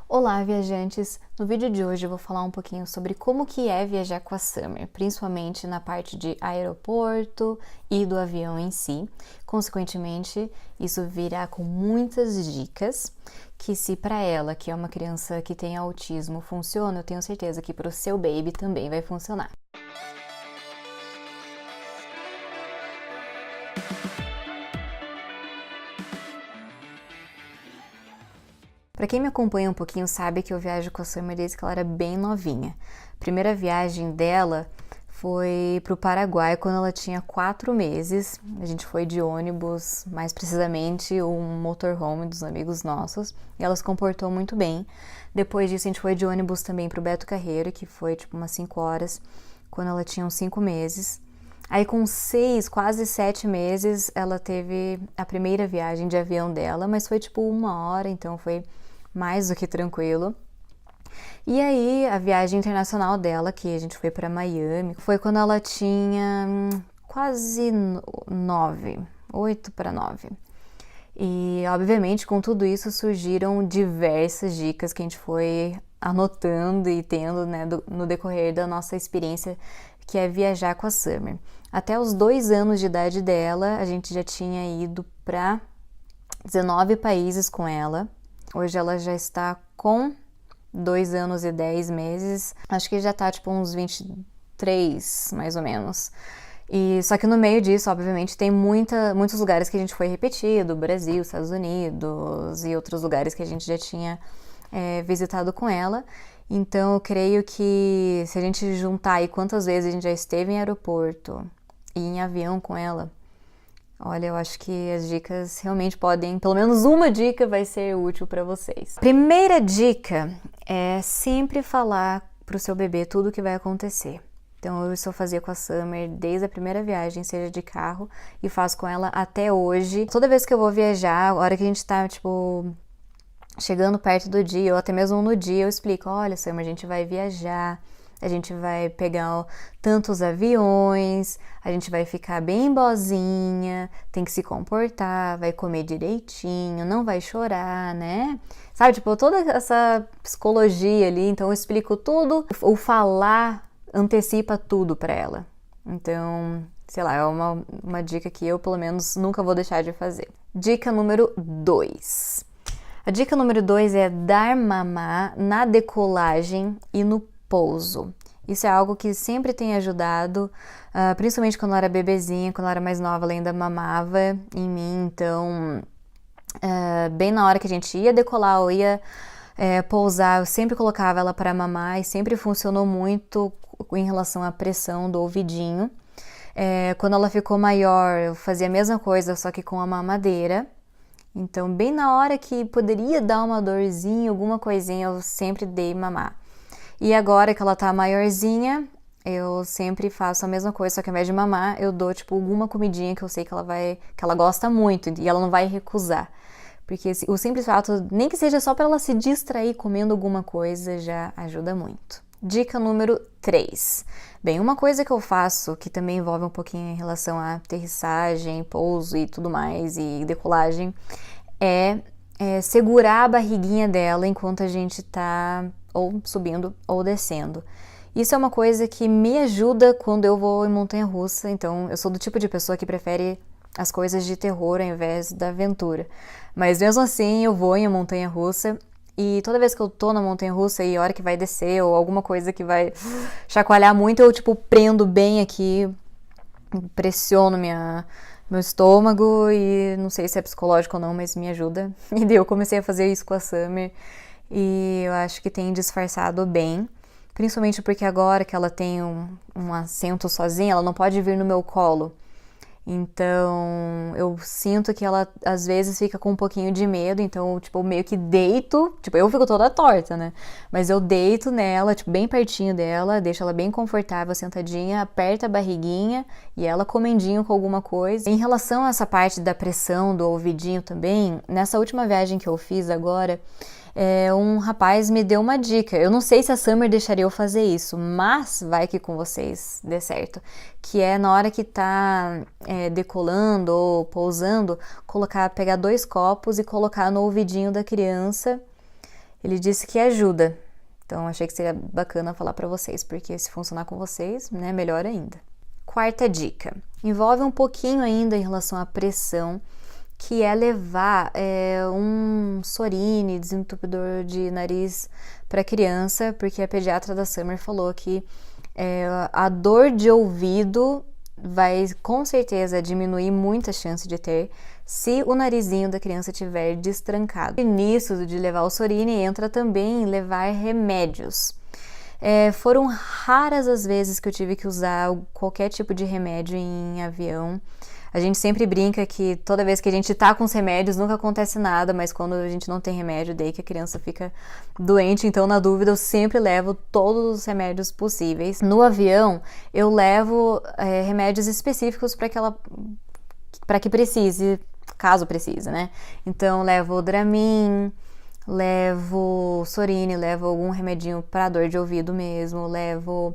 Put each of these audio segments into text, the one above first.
Olá, viajantes! No vídeo de hoje eu vou falar um pouquinho sobre como que é viajar com a Summer, principalmente na parte de aeroporto e do avião em si. Consequentemente, isso virá com muitas dicas que se para ela, que é uma criança que tem autismo, funciona, eu tenho certeza que para o seu baby também vai funcionar. Para quem me acompanha um pouquinho sabe que eu viajo com a Summer desde que ela era bem novinha. A primeira viagem dela foi para o Paraguai quando ela tinha 4 meses. A gente foi de ônibus, mais precisamente um motorhome dos amigos nossos, e ela se comportou muito bem. Depois disso a gente foi de ônibus também para o Beto Carreiro, que foi tipo umas 5 horas, quando ela tinha uns 5 meses. Aí com 6, quase 7 meses, ela teve a primeira viagem de avião dela, mas foi tipo 1 hora, então foi mais do que tranquilo. E aí, a viagem internacional dela, que a gente foi para Miami, foi quando ela tinha quase 9, 8 para 9. E, obviamente, com tudo isso surgiram diversas dicas que a gente foi anotando e tendo, né, no decorrer da nossa experiência, que é viajar com a Summer. Até os 2 anos de idade dela, a gente já tinha ido para 19 países com ela. Hoje ela já está com 2 anos e 10 meses. Acho que já tá tipo uns 23, mais ou menos. E só que no meio disso, obviamente, tem muitos lugares que a gente foi repetido, Brasil, Estados Unidos e outros lugares que a gente já tinha visitado com ela. Então eu creio que se a gente juntar aí quantas vezes a gente já esteve em aeroporto e em avião com ela, olha, eu acho que as dicas realmente podem, pelo menos uma dica vai ser útil para vocês. Primeira dica é sempre falar pro seu bebê tudo o que vai acontecer. Então, isso eu fazia com a Summer desde a primeira viagem, seja de carro, e faço com ela até hoje. Toda vez que eu vou viajar, a hora que a gente tá, tipo, chegando perto do dia, ou até mesmo no dia, eu explico, olha, Summer, a gente vai viajar, a gente vai pegar tantos aviões, a gente vai ficar bem boazinha, tem que se comportar, vai comer direitinho, não vai chorar, né? Sabe, tipo, toda essa psicologia ali, então eu explico tudo, o falar antecipa tudo pra ela. Então, sei lá, é uma dica que eu, pelo menos, nunca vou deixar de fazer. Dica número 2. A dica número 2 é dar mamar na decolagem e no pouso. Isso é algo que sempre tem ajudado, principalmente quando ela era bebezinha, quando ela era mais nova, ela ainda mamava em mim, então bem na hora que a gente ia decolar ou ia pousar, eu sempre colocava ela para mamar e sempre funcionou muito em relação à pressão do ouvidinho. Quando ela ficou maior, eu fazia a mesma coisa, só que com a mamadeira. Então, bem na hora que poderia dar uma dorzinha, alguma coisinha, eu sempre dei mamar. E agora que ela tá maiorzinha, eu sempre faço a mesma coisa, só que ao invés de mamar, eu dou, tipo, alguma comidinha que eu sei que ela gosta muito e ela não vai recusar. Porque o simples fato, nem que seja só para ela se distrair comendo alguma coisa, já ajuda muito. Dica número 3. Bem, uma coisa que eu faço, que também envolve um pouquinho em relação à aterrissagem, pouso e tudo mais, e decolagem, é segurar a barriguinha dela enquanto a gente tá ou subindo ou descendo. Isso é uma coisa que me ajuda quando eu vou em montanha-russa, então eu sou do tipo de pessoa que prefere as coisas de terror ao invés da aventura. Mas mesmo assim eu vou em montanha-russa e toda vez que eu tô na montanha-russa e a hora que vai descer ou alguma coisa que vai chacoalhar muito, eu tipo prendo bem aqui, pressiono meu estômago e não sei se é psicológico ou não, mas me ajuda. E daí eu comecei a fazer isso com a Summer e eu acho que tem disfarçado bem, principalmente porque agora que ela tem um assento sozinha, ela não pode vir no meu colo. Então, eu sinto que ela, às vezes, fica com um pouquinho de medo, então, tipo, eu meio que deito, tipo, eu fico toda torta, né? Mas eu deito nela, tipo, bem pertinho dela, deixo ela bem confortável, sentadinha, aperta a barriguinha e ela comendinho com alguma coisa. Em relação a essa parte da pressão do ouvidinho também, nessa última viagem que eu fiz agora, um rapaz me deu uma dica. Eu não sei se a Summer deixaria eu fazer isso, mas vai que com vocês dê certo. Que é na hora que tá decolando ou pousando, pegar 2 copos e colocar no ouvidinho da criança. ele disse que ajuda. Então, achei que seria bacana falar pra vocês, porque se funcionar com vocês, né, melhor ainda. Quarta dica, envolve um pouquinho ainda em relação à pressão, que é levar um Sorine, desentupidor de nariz para criança, porque a pediatra da Summer falou que a dor de ouvido vai com certeza diminuir muito a chance de ter se o narizinho da criança estiver destrancado. E nisso de levar o Sorine entra também levar remédios. Foram raras as vezes que eu tive que usar qualquer tipo de remédio em avião. A gente sempre brinca que toda vez que a gente tá com os remédios nunca acontece nada, mas quando a gente não tem remédio, daí que a criança fica doente. Então, na dúvida, eu sempre levo todos os remédios possíveis. No avião, eu levo remédios específicos para que precise, caso precise, né? Então, levo o Dramin, levo Sorine, levo algum remedinho para dor de ouvido mesmo, levo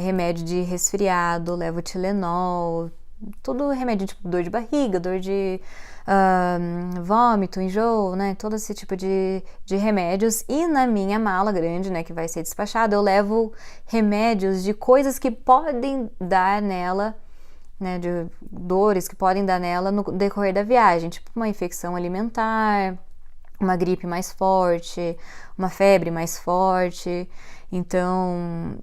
remédio de resfriado, levo Tilenol, tudo remédio tipo dor de barriga, dor de vômito, enjoo, né? Todo esse tipo de remédios. E na minha mala grande, né, que vai ser despachada, eu levo remédios de coisas que podem dar nela, né, de dores que podem dar nela no decorrer da viagem, tipo uma infecção alimentar, uma gripe mais forte, uma febre mais forte. Então,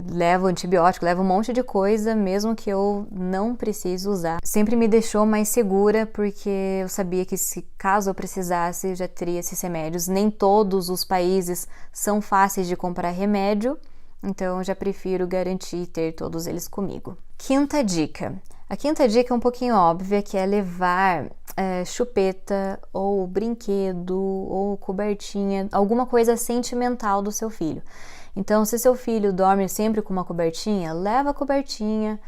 levo antibiótico, levo um monte de coisa, mesmo que eu não precise usar. Sempre me deixou mais segura, porque eu sabia que caso eu precisasse, eu já teria esses remédios. Nem todos os países são fáceis de comprar remédio, então eu já prefiro garantir ter todos eles comigo. Quinta dica. A quinta dica é um pouquinho óbvia, que é levar chupeta, ou brinquedo, ou cobertinha, alguma coisa sentimental do seu filho. Então, se seu filho dorme sempre com uma cobertinha, leva a cobertinha.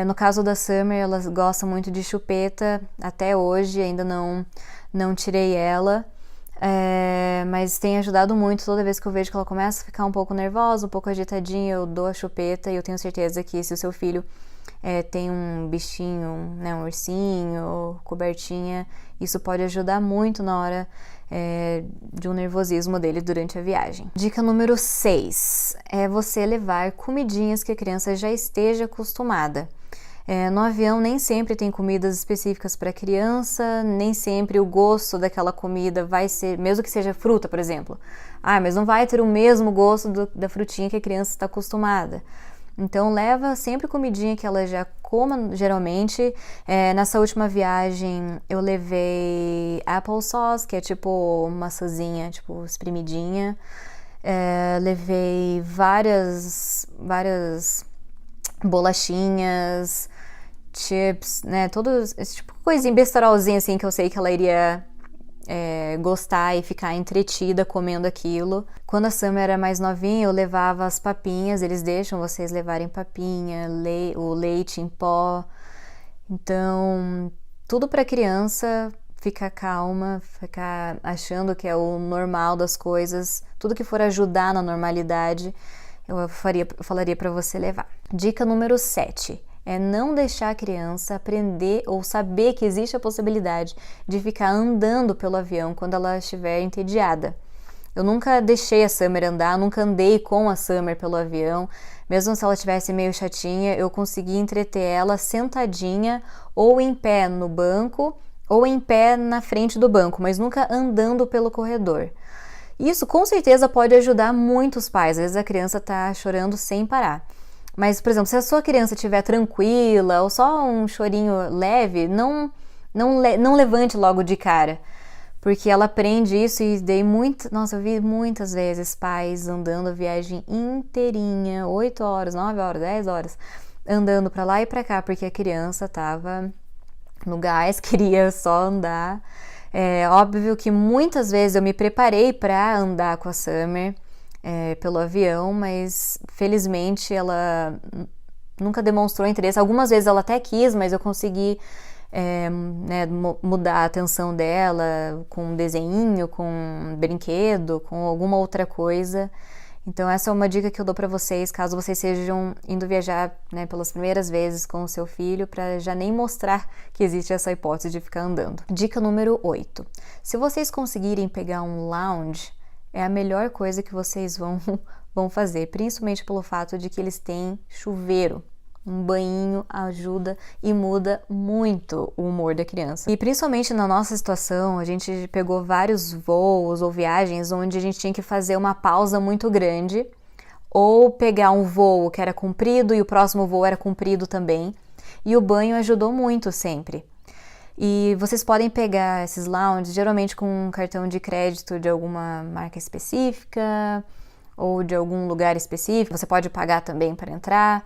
No caso da Summer, ela gosta muito de chupeta, até hoje ainda não tirei ela, mas tem ajudado muito. Toda vez que eu vejo que ela começa a ficar um pouco nervosa, um pouco agitadinha, eu dou a chupeta, e eu tenho certeza que se o seu filho tem um bichinho, né, um ursinho, cobertinha, isso pode ajudar muito na hora de um nervosismo dele durante a viagem. Dica número 6 é você levar comidinhas que a criança já esteja acostumada. No avião nem sempre tem comidas específicas para criança, nem sempre o gosto daquela comida vai ser, mesmo que seja fruta, por exemplo. Mas não vai ter o mesmo gosto da frutinha que a criança está acostumada. Então, leva sempre comidinha que ela já coma, geralmente. Nessa última viagem, eu levei applesauce, que é tipo maçãzinha, tipo espremidinha. Levei várias bolachinhas, chips, né? Todos esse tipo de coisinha, besterolzinha assim, que eu sei que ela iria gostar e ficar entretida comendo aquilo. Quando a Summer era mais novinha, eu levava as papinhas, eles deixam vocês levarem papinha, o leite em pó. Então, tudo para criança ficar calma, ficar achando que é o normal das coisas, tudo que for ajudar na normalidade, eu falaria para você levar. Dica número 7. É não deixar a criança aprender ou saber que existe a possibilidade de ficar andando pelo avião quando ela estiver entediada. Eu nunca deixei a Summer andar, nunca andei com a Summer pelo avião. Mesmo se ela estivesse meio chatinha, eu consegui entreter ela sentadinha ou em pé no banco ou em pé na frente do banco, mas nunca andando pelo corredor. Isso com certeza pode ajudar muitos pais. Às vezes a criança está chorando sem parar. Mas, por exemplo, se a sua criança estiver tranquila ou só um chorinho leve, não levante logo de cara. Porque ela aprende isso e eu vi muitas vezes pais andando a viagem inteirinha, 8 horas, 9 horas, 10 horas, andando pra lá e pra cá, porque a criança tava no gás, queria só andar. É óbvio que muitas vezes eu me preparei pra andar com a Summer, pelo avião, mas felizmente ela nunca demonstrou interesse. Algumas vezes ela até quis, mas eu consegui mudar a atenção dela com um desenho, com um brinquedo, com alguma outra coisa. Então essa é uma dica que eu dou para vocês, caso vocês estejam indo viajar, né, pelas primeiras vezes com o seu filho, para já nem mostrar que existe essa hipótese de ficar andando. Dica número 8. Se vocês conseguirem pegar um lounge, é a melhor coisa que vocês vão fazer, principalmente pelo fato de que eles têm chuveiro. Um banhinho ajuda e muda muito o humor da criança. E principalmente na nossa situação, a gente pegou vários voos ou viagens onde a gente tinha que fazer uma pausa muito grande, ou pegar um voo que era comprido e o próximo voo era comprido também. E o banho ajudou muito sempre. E vocês podem pegar esses lounges, geralmente com um cartão de crédito de alguma marca específica ou de algum lugar específico. Você pode pagar também para entrar.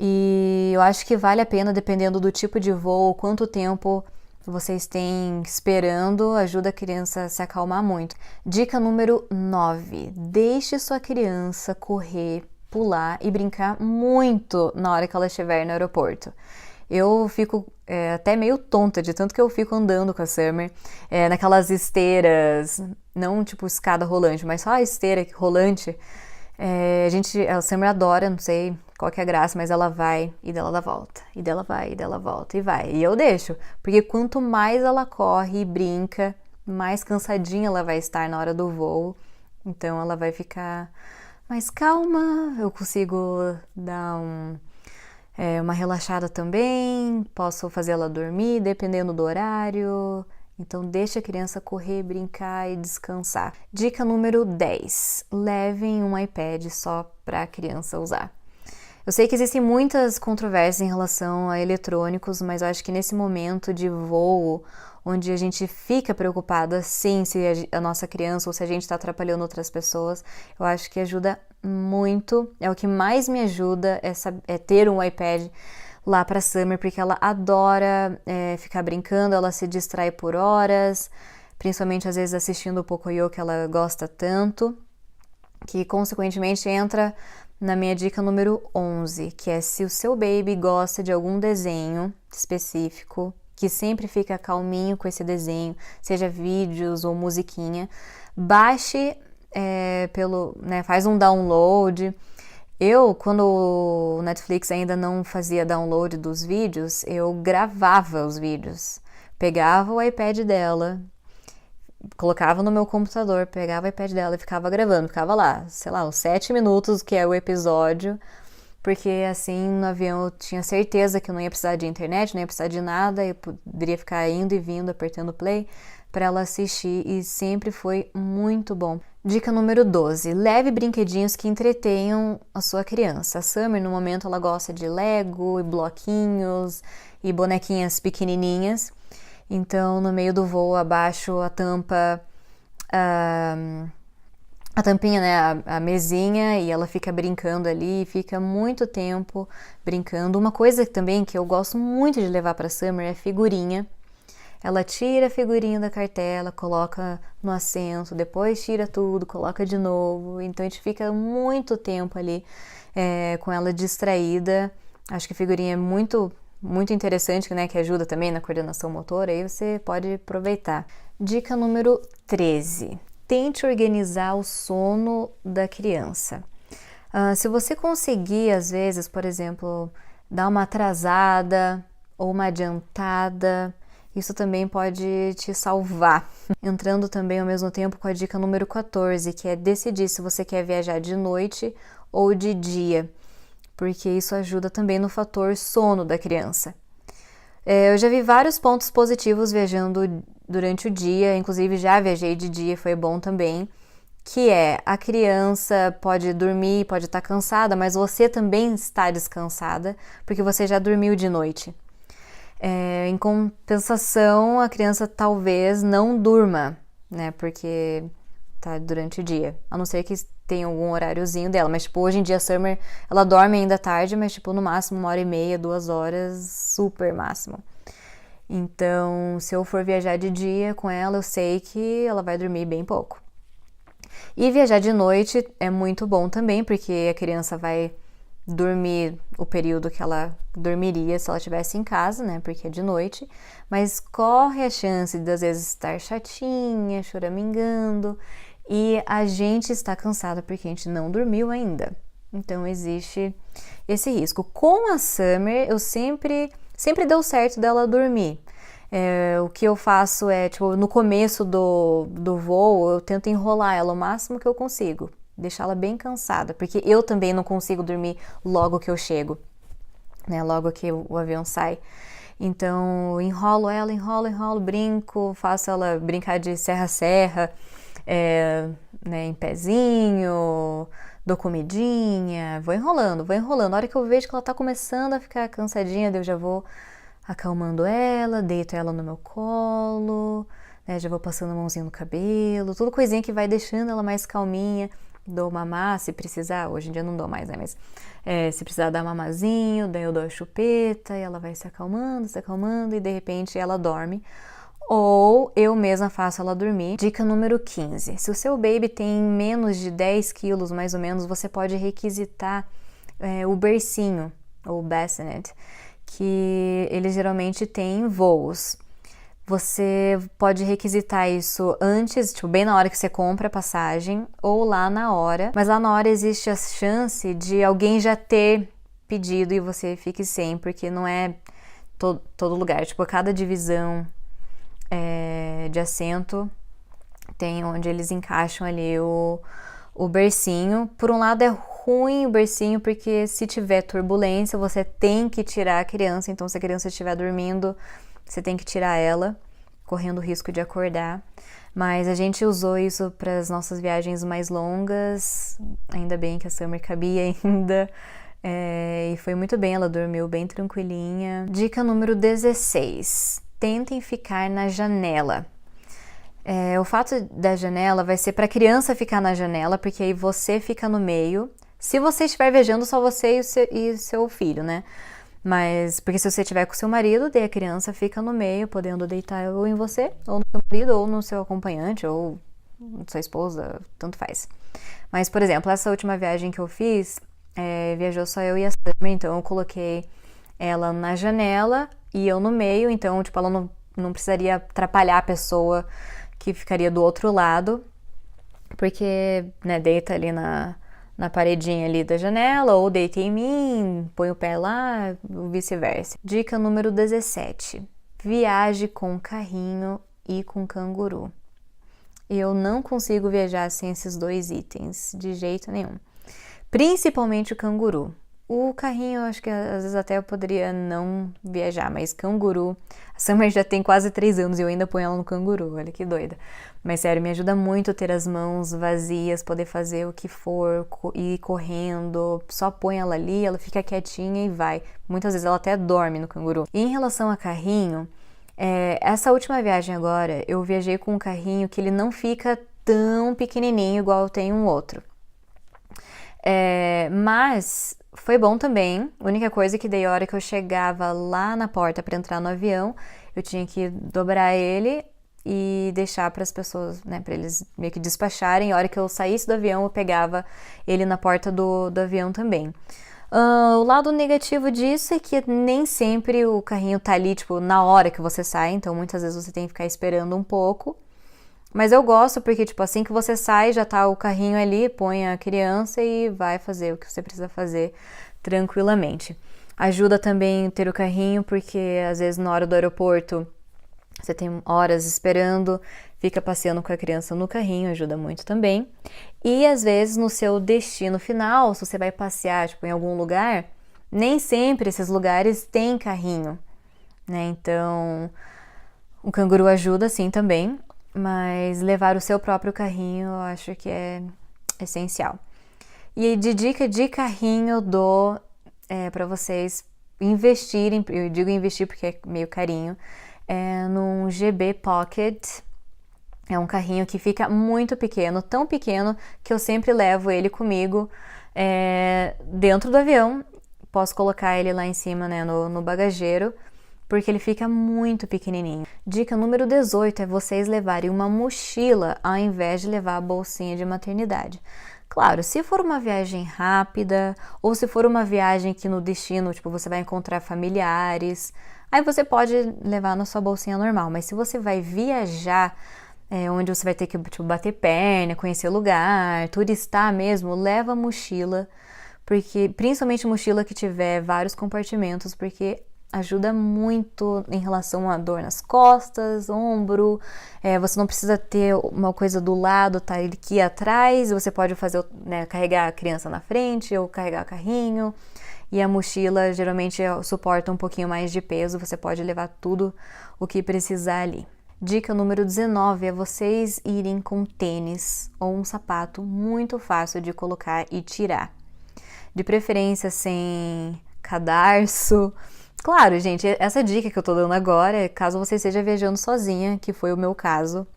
E eu acho que vale a pena, dependendo do tipo de voo, quanto tempo vocês têm esperando, ajuda a criança a se acalmar muito. Dica número 9. Deixe sua criança correr, pular e brincar muito na hora que ela estiver no aeroporto. Eu fico até meio tonta de tanto que eu fico andando com a Summer, naquelas esteiras, não tipo escada rolante, mas só a esteira rolante. A Summer adora, não sei qual que é a graça, mas ela vai e dela dá volta, e dela vai, e dela volta, e vai. E eu deixo, porque quanto mais ela corre e brinca, mais cansadinha ela vai estar na hora do voo, então ela vai ficar mais calma, eu consigo dar uma relaxada também, posso fazer ela dormir, dependendo do horário. Então, deixa a criança correr, brincar e descansar. Dica número 10. Levem um iPad só para a criança usar. Eu sei que existem muitas controvérsias em relação a eletrônicos, mas eu acho que nesse momento de voo, onde a gente fica preocupada, sim, se a nossa criança ou se a gente está atrapalhando outras pessoas, eu acho que ajuda muito. É o que mais me ajuda, é ter um iPad lá para Summer, porque ela adora ficar brincando, ela se distrai por horas, principalmente às vezes assistindo o Pocoyo, que ela gosta tanto, que consequentemente entra na minha dica número 11, que é: se o seu baby gosta de algum desenho específico, que sempre fica calminho com esse desenho, seja vídeos ou musiquinha, baixe faz um download. Quando o Netflix ainda não fazia download dos vídeos, eu gravava os vídeos. Pegava o iPad dela, colocava no meu computador, pegava o iPad dela e ficava gravando. Ficava lá, sei lá, uns 7 minutos, que é o episódio, porque assim, no avião eu tinha certeza que eu não ia precisar de internet, não ia precisar de nada, eu poderia ficar indo e vindo, apertando play para ela assistir, e sempre foi muito bom. Dica número 12. Leve brinquedinhos que entretenham a sua criança. A Summer, no momento, ela gosta de Lego e bloquinhos e bonequinhas pequenininhas. Então, no meio do voo, abaixo a tampa, a tampinha, né, a mesinha, e ela fica brincando ali, fica muito tempo brincando. Uma coisa também que eu gosto muito de levar para Summer é figurinha. Ela tira a figurinha da cartela, coloca no assento, depois tira tudo, coloca de novo. Então a gente fica muito tempo ali com ela distraída. Acho que a figurinha é muito, muito interessante, né? Que ajuda também na coordenação motora, aí você pode aproveitar. Dica número 13. Tente organizar o sono da criança. Se você conseguir, às vezes, por exemplo, dar uma atrasada ou uma adiantada, isso também pode te salvar. Entrando também ao mesmo tempo com a dica número 14, que é decidir se você quer viajar de noite ou de dia, porque isso ajuda também no fator sono da criança. Eu já vi vários pontos positivos viajando durante o dia, inclusive já viajei de dia, foi bom também, que é: a criança pode dormir, pode estar cansada, mas você também está descansada, porque você já dormiu de noite. Em compensação, a criança talvez não durma, né, porque tá durante o dia, a não ser que tenha algum horáriozinho dela, mas tipo, hoje em dia a Summer, ela dorme ainda tarde, mas tipo, no máximo 1h30, 2 horas, super máximo. Então, se eu for viajar de dia com ela, eu sei que ela vai dormir bem pouco. E viajar de noite é muito bom também, porque a criança vai dormir o período que ela dormiria se ela estivesse em casa, né, porque é de noite, mas corre a chance de às vezes estar chatinha, choramingando, e a gente está cansada porque a gente não dormiu ainda. Então existe esse risco. Com a Summer, eu sempre deu certo dela dormir. O que eu faço é, tipo, no começo do voo, eu tento enrolar ela o máximo que eu consigo, deixá-la bem cansada, porque eu também não consigo dormir logo que eu chego, né? Logo que o avião sai. Então, enrolo ela, enrolo, brinco, faço ela brincar de serra-serra, né, em pezinho, dou comidinha, vou enrolando. A hora que eu vejo que ela tá começando a ficar cansadinha, eu já vou acalmando ela, deito ela no meu colo, né, já vou passando a mãozinha no cabelo, tudo coisinha que vai deixando ela mais calminha. Dou mamar se precisar, hoje em dia não dou mais, né, mas se precisar dar mamazinho, daí eu dou a chupeta e ela vai se acalmando e de repente ela dorme. Ou eu mesma faço ela dormir. Dica número 15. Se o seu baby tem menos de 10 quilos, mais ou menos, você pode requisitar o bercinho, ou bassinet, que ele geralmente tem voos. Você pode requisitar isso antes, tipo, bem na hora que você compra a passagem, ou lá na hora. Mas lá na hora existe a chance de alguém já ter pedido e você fique sem, porque não é todo lugar. Tipo, cada divisão de assento tem onde eles encaixam ali o bercinho. Por um lado é ruim o bercinho, porque se tiver turbulência, você tem que tirar a criança. Então, se a criança estiver dormindo, você tem que tirar ela, correndo o risco de acordar. Mas a gente usou isso para as nossas viagens mais longas. Ainda bem que a Summer cabia ainda. E foi muito bem, ela dormiu bem tranquilinha. Dica número 16. Tentem ficar na janela. O fato da janela vai ser para a criança ficar na janela, porque aí você fica no meio. Se você estiver viajando, só você e seu filho, né? Mas, porque se você estiver com seu marido, daí a criança fica no meio, podendo deitar ou em você, ou no seu marido, ou no seu acompanhante, ou sua esposa, tanto faz. Mas, por exemplo, essa última viagem que eu fiz, viajou só eu e a Summer, então eu coloquei ela na janela e eu no meio, então, tipo, ela não precisaria atrapalhar a pessoa que ficaria do outro lado, porque, né, deita ali na paredinha ali da janela, ou deita em mim, põe o pé lá, ou vice-versa. Dica número 17. Viaje com carrinho e com canguru. Eu não consigo viajar sem esses dois itens, de jeito nenhum. Principalmente o canguru. O carrinho, eu acho que às vezes até eu poderia não viajar, mas canguru... A Summer já tem quase 3 anos e eu ainda ponho ela no canguru, olha que doida. Mas sério, me ajuda muito ter as mãos vazias, poder fazer o que for, ir correndo, só põe ela ali, ela fica quietinha e vai. Muitas vezes ela até dorme no canguru. E em relação a carrinho, essa última viagem agora, eu viajei com um carrinho que ele não fica tão pequenininho igual eu tenho um outro. Mas foi bom também. A única coisa que daí a hora que eu chegava lá na porta para entrar no avião, eu tinha que dobrar ele e deixar para as pessoas, né, para eles meio que despacharem. A hora que eu saísse do avião, eu pegava ele na porta do avião também. O lado negativo disso é que nem sempre o carrinho tá ali, tipo, na hora que você sai, então muitas vezes você tem que ficar esperando um pouco. Mas eu gosto porque, tipo, assim que você sai, já tá o carrinho ali, põe a criança e vai fazer o que você precisa fazer tranquilamente. Ajuda também ter o carrinho, porque às vezes na hora do aeroporto você tem horas esperando, fica passeando com a criança no carrinho, ajuda muito também. E às vezes no seu destino final, se você vai passear, tipo, em algum lugar, nem sempre esses lugares têm carrinho, né? Então, o canguru ajuda sim também. Mas levar o seu próprio carrinho eu acho que é essencial. E de dica de carrinho eu dou para vocês investirem, eu digo investir porque é meio carinho, num GB Pocket. É um carrinho que fica muito pequeno, tão pequeno que eu sempre levo ele comigo dentro do avião. Posso colocar ele lá em cima, né, no bagageiro, porque ele fica muito pequenininho. Dica número 18 é vocês levarem uma mochila ao invés de levar a bolsinha de maternidade. Claro, se for uma viagem rápida ou se for uma viagem que no destino, tipo, você vai encontrar familiares, aí você pode levar na sua bolsinha normal. Mas se você vai viajar, onde você vai ter que, tipo, bater perna, conhecer lugar, turistar mesmo, leva a mochila, porque principalmente mochila que tiver vários compartimentos, porque ajuda muito em relação a dor nas costas, ombro. Você não precisa ter uma coisa do lado, tá aqui atrás. Você pode fazer, né, carregar a criança na frente ou carregar o carrinho. E a mochila geralmente suporta um pouquinho mais de peso. Você pode levar tudo o que precisar ali. Dica número 19 é vocês irem com tênis ou um sapato muito fácil de colocar e tirar. De preferência sem cadarço. Claro, gente, essa dica que eu tô dando agora é caso você esteja viajando sozinha, que foi o meu caso.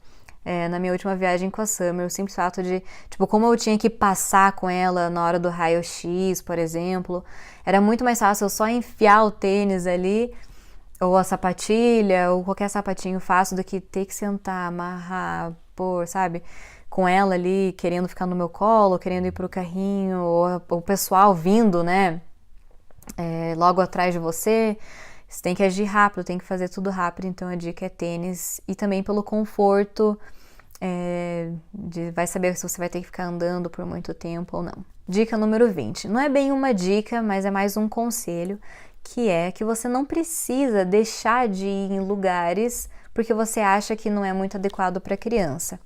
Na minha última viagem com a Summer, o simples fato de, tipo, como eu tinha que passar com ela na hora do raio-x, por exemplo, era muito mais fácil eu só enfiar o tênis ali, ou a sapatilha, ou qualquer sapatinho fácil, do que ter que sentar, amarrar, pôr, sabe? Com ela ali, querendo ficar no meu colo, querendo ir pro carrinho, ou o pessoal vindo, né? Logo atrás de você. Você tem que agir rápido, tem que fazer tudo rápido, então a dica é tênis. E também pelo conforto, vai saber se você vai ter que ficar andando por muito tempo ou não. Dica número 20. Não é bem uma dica, mas é mais um conselho, que é que você não precisa deixar de ir em lugares porque você acha que não é muito adequado para criança.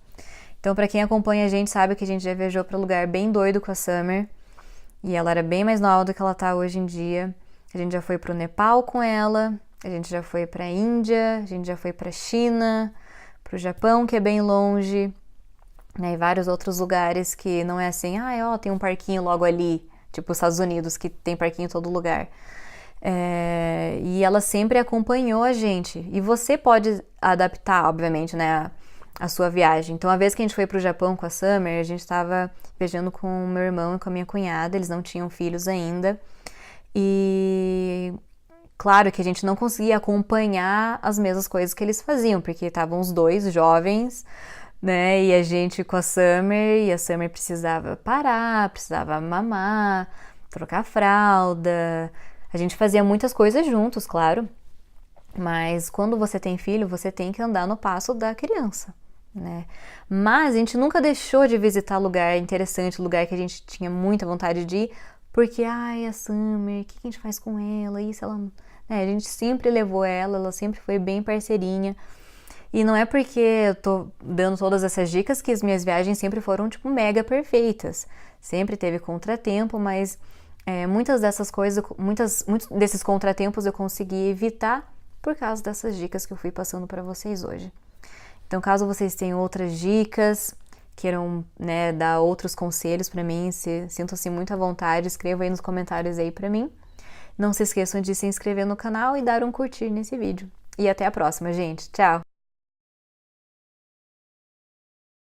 Então, para quem acompanha a gente, sabe que a gente já viajou para um lugar bem doido com a Summer, e ela era bem mais nova do que ela tá hoje em dia. A gente já foi pro Nepal com ela, a gente já foi pra Índia, a gente já foi pra China, pro Japão, que é bem longe, né, e vários outros lugares que não é assim, tem um parquinho logo ali, tipo os Estados Unidos, que tem parquinho em todo lugar. E ela sempre acompanhou a gente, e você pode adaptar, obviamente, né, a sua viagem. Então, a vez que a gente foi pro Japão com a Summer, a gente estava viajando com o meu irmão e com a minha cunhada, eles não tinham filhos ainda, e claro que a gente não conseguia acompanhar as mesmas coisas que eles faziam, porque estavam os dois jovens, né, e a gente com a Summer, e a Summer precisava parar, precisava mamar, trocar fralda. A gente fazia muitas coisas juntos, claro, mas quando você tem filho, você tem que andar no passo da criança, né? Mas a gente nunca deixou de visitar lugar interessante, lugar que a gente tinha muita vontade de ir, porque, a Summer, o que a gente faz com ela? Isso, ela... a gente sempre levou ela sempre foi bem parceirinha. E não é porque eu tô dando todas essas dicas que as minhas viagens sempre foram, tipo, mega perfeitas. Sempre teve contratempo, mas muitas dessas coisas, muitos desses contratempos eu consegui evitar por causa dessas dicas que eu fui passando para vocês hoje. Então, caso vocês tenham outras dicas, queiram, né, dar outros conselhos para mim, sintam-se muito à vontade, escrevam aí nos comentários aí para mim. Não se esqueçam de se inscrever no canal e dar um curtir nesse vídeo. E até a próxima, gente. Tchau!